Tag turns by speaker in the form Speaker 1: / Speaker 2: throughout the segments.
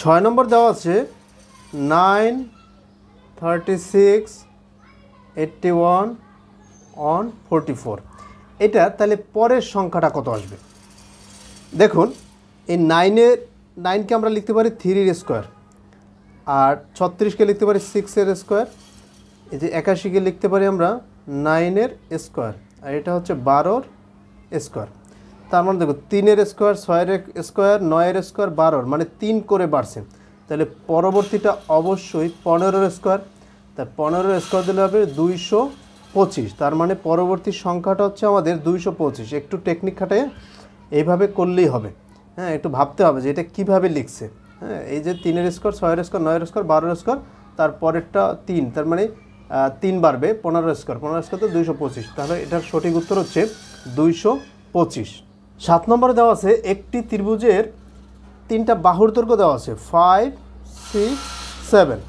Speaker 1: 6 নম্বর দেওয়া আছে 9, 36, 81 on 44। এটা তাহলে পরের সংখ্যাটা কত আসবে? দেখুন এই 9কে আমরা লিখতে পারি 3 এর স্কোয়ার, আর 36কে লিখতে পারি 6 এর স্কোয়ার, এই যে 81কে লিখতে পারি আমরা 9 এর স্কোয়ার, আর এটা হচ্ছে 12 এর স্কোয়ার। তার মানে দেখো 3 এর স্কোয়ার, 6 এর স্কোয়ার, 9 এর স্কোয়ার, 12, মানে 3 করে বাড়ছে। তাহলে পরবর্তীটা অবশ্যই 15 এর স্কোয়ার। তার 15 এর স্কোয়ার দিলে হবে 225। তার মানে পরবর্তী সংখ্যাটা হচ্ছে আমাদের 225। একটু টেকনিক খাটায় এইভাবে করলেই হবে। হ্যাঁ, একটু ভাবতে হবে যে এটা কীভাবে লিখছে। হ্যাঁ, এই যে 3 এর স্কোয়ার, 6 এর স্কোয়ার, 9 এর স্কোয়ার, 12 এর স্কোয়ার, তারপরেরটা 3, তার মানে 3 বাড়বে 15 এর স্কোয়ার, 15 এর স্কোয়ার তো 225। তাহলে এটার সঠিক উত্তর হচ্ছে 225। 7 নম্বরে দেওয়া আছে একটি ত্রিভুজের 3টা বাহুর দৈর্ঘ্য দেওয়া আছে 5, 6, 7।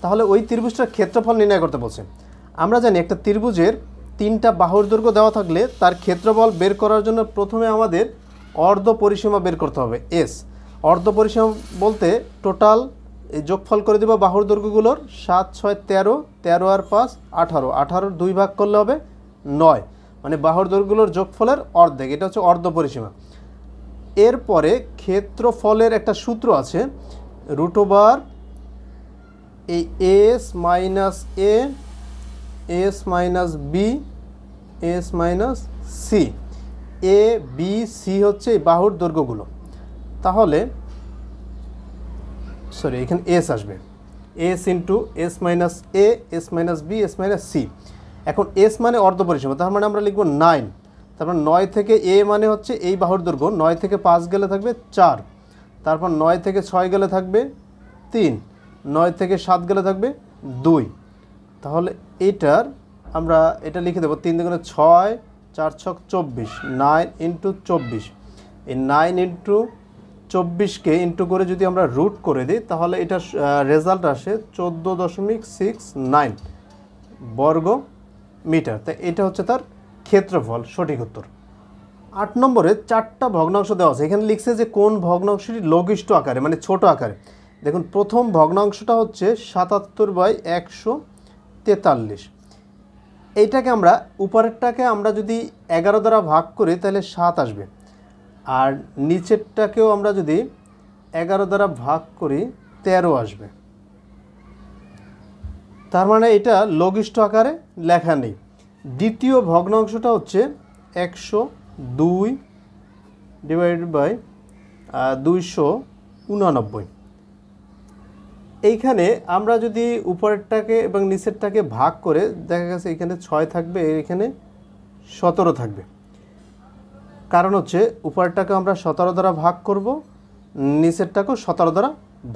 Speaker 1: তাহলে ওই ত্রিভুজটার ক্ষেত্রফল নির্ণয় করতে বলছে। আমরা জানি একটা ত্রিভুজের 3টা বাহুর দৈর্ঘ্য দেওয়া থাকলে তার ক্ষেত্রফল বের করার জন্য প্রথমে আমাদের অর্ধ পরিসীমা বের করতে হবে, এস। অর্ধ পরিসীমা বলতে টোটাল এই যোগফল করে দেবো বাহুর দৈর্ঘ্যগুলোর, 7, 6, 13, 13 আর 5 18, 18 2 ভাগ করলে হবে 9, মানে বাহুর দৈর্ঘ্যগুলোর যোগফলের অর্ধেক। এটা হচ্ছে অর্ধ পরিসীমা। এরপরে ক্ষেত্রফলের একটা সূত্র আছে, √, এই S minus A, S minus B, S minus C. A B C হচ্ছে এই বাহুর দৈর্ঘ্যগুলো। তাহলে সরি, এখানে এস আসবে, S into S minus A, S minus B, S minus C. এখন এস মানে অর্ধ পরিসীমা, তার মানে আমরা লিখব 9। তারপর 9 থেকে এ মানে হচ্ছে এই বাহুর দৈর্ঘ্য, 9 থেকে 5 গেলে থাকবে 4, তারপর 9 থেকে 6 গেলে থাকবে 3, 9 থেকে 7 গেলে থাকবে 2। তাহলে এইটার আমরা এটা লিখে দেবো 3 দুগুণে 6, 4 ছক 24, 9 ইন্টু 24। এই 9 ইন্টু 24কে ইন্টু করে যদি আমরা রুট করে দিই তাহলে এটার রেজাল্ট আসে 14.69 বর্গ মিটার। তাই এটা হচ্ছে তার ক্ষেত্রফল, সঠিক উত্তর। 8 নম্বরে 4টা ভগ্নাংশ দেওয়া আছে। এখানে লিখছে যে কোন ভগ্নাংশটি লঘিষ্ঠ আকারে, মানে ছোট আকারে। দেখুন প্রথম ভগ্নাংশটা হচ্ছে 77/143। এইটাকে আমরা উপরেরটাকে আমরা যদি 11 দ্বারা ভাগ করি তাহলে 7 আসবে, আর নিচেরটাকেও আমরা যদি 11 দ্বারা ভাগ করি 13 আসবে। তার মানে এটা লঘিষ্ঠ আকারে লেখা নেই। দ্বিতীয় ভগ্নাংশটা হচ্ছে 102/289। এইখানে আমরা যদি উপরেরটাকে এবং নিচেরটাকে ভাগ করে দেখা গেছে এখানে 6 থাকবে, এখানে 17 থাকবে। কারণ হচ্ছে উপরেরটাকে আমরা 17 দ্বারা ভাগ করব, নিচেরটাকেও 17 দ্বারা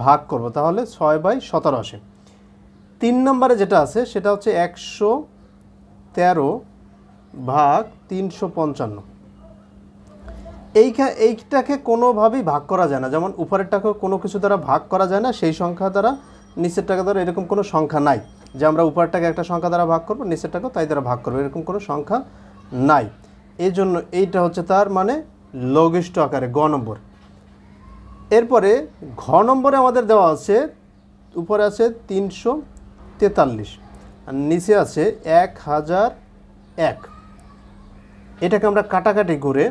Speaker 1: ভাগ করব, তাহলে 6/17 আসে। 3 নম্বরে যেটা আছে সেটা হচ্ছে 113/355। এইটাকে কোনোভাবেই ভাগ করা যায় না, যেমন উপরেরটাকেও কোনো কিছু দ্বারা ভাগ করা যায় না, সেই সংখ্যা দ্বারা নিচেরটাকে দ্বারা এরকম কোনো সংখ্যা নাই যে আমরা উপরেরটাকে একটা সংখ্যা দ্বারা ভাগ করব, নিচেরটাকেও তাই দ্বারা ভাগ করবো, এরকম কোনো সংখ্যা নাই। এই জন্য এইটা হচ্ছে তার মানে লঘিষ্ঠ আকারে, গ নম্বর। এরপরে ঘ নম্বরে আমাদের দেওয়া আছে, উপরে আছে 343 আর নিচে আছে 1001। এটাকে আমরা কাটাকাটি করে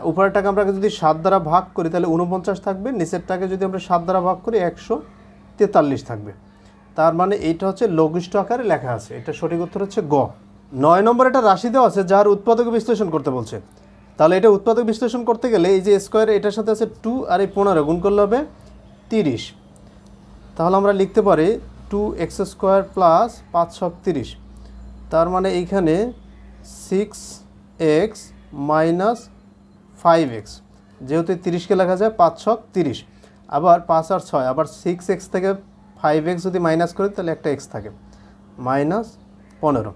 Speaker 1: উপরেরটাকে আমরা যদি 7 দ্বারা ভাগ করি তাহলে 49 থাকবে, নিচেরটাকে যদি আমরা 7 দ্বারা ভাগ করি 143 থাকবে। তার মানে এইটা হচ্ছে লঘিষ্ঠ আকারে লেখা আছে। এটা সঠিক উত্তর হচ্ছে গ। 9 নম্বর একটা রাশি দেওয়া আছে যার উৎপাদক বিশ্লেষণ করতে বলছে। তাহলে এটা উৎপাদক বিশ্লেষণ করতে গেলে এই যে স্কোয়ার, এটার সাথে আছে 2 আর এই 15 গুণ করলে হবে 30। তাহলে আমরা লিখতে পারি 2x² প্লাস 5 ছক 30। তার মানে এইখানে 6x মাইনাস 5x, যেহেতু 30কে লেখা যায় 5 ছক 30, আবার 5 আর 6, আবার 6x থেকে 5x যদি মাইনাস করি তাহলে একটা x থাকে, মাইনাস 15।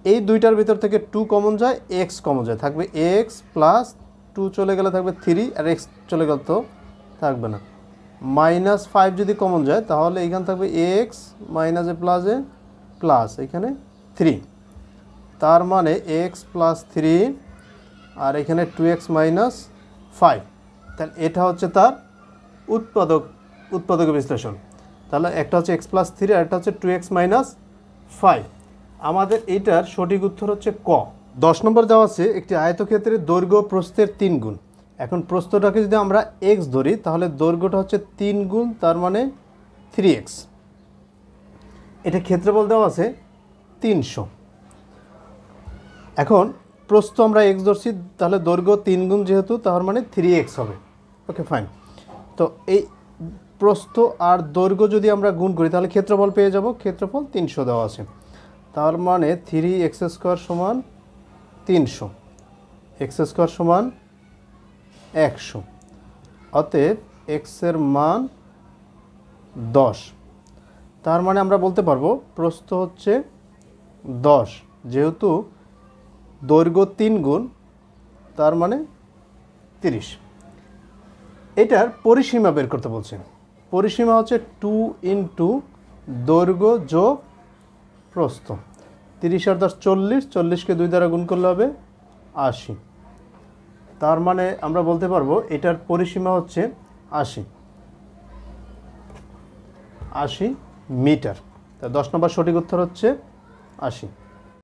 Speaker 1: এই দুইটার ভিতর থেকে 2 কমন যায়, x কমন যায়, থাকবে x প্লাস 2 চলে গেলে থাকবে 3, আর x চলে গেলে তো থাকবে না। মাইনাস 5 যদি কমন যায় তাহলে এখানে থাকবে x মাইনাসে প্লাসে প্লাস এখানে 3। তার মানে x প্লাস 3 আর এখানে 2x মাইনাস 5। তাহলে এটা হচ্ছে তার উৎপাদক উৎপাদক বিশ্লেষণ। তাহলে একটা হচ্ছে এক্স প্লাস থ্রি আর একটা হচ্ছে 2x মাইনাস 5। আমাদের এইটার সঠিক উত্তর হচ্ছে ক। 10 নম্বর দেওয়া আছে একটি আয়তক্ষেত্রের দৈর্ঘ্য প্রস্থের 3 গুণ। এখন প্রস্থটাকে যদি আমরা x ধরি তাহলে দৈর্ঘ্যটা হচ্ছে 3 গুণ, তার মানে 3x। এটা ক্ষেত্রফল দেওয়া আছে 300। এখন প্রস্থ আমরা x ধরছি, তাহলে দৈর্ঘ্য 3 গুণ যেহেতু, তার মানে 3x হবে। Okay fine. তো এই প্রস্থ আর দৈর্ঘ্য যদি আমরা গুণ করি তাহলে ক্ষেত্রফল পেয়ে যাব। ক্ষেত্রফল 300 দেওয়া আছে, তার মানে 3x স্কোয়ার সমান 300, x স্কোয়ার সমান 100। অতএব x এর মান 10। তার মানে আমরা বলতে পারবো প্রস্থ হচ্ছে 10, যেহেতু দৈর্ঘ্য 3 গুণ, তার মানে 30। এটার পরিসীমা বের করতে বলছে। পরিসীমা হচ্ছে 2 ইন্টু দৈর্ঘ্য যোগ প্রস্থ। 30 আর 10 40, 40কে 2 দ্বারা গুণ করলে হবে 80। তার মানে আমরা বলতে পারবো এটার পরিসীমা হচ্ছে 80 মিটার। তা 10 নম্বর সঠিক উত্তর হচ্ছে 80।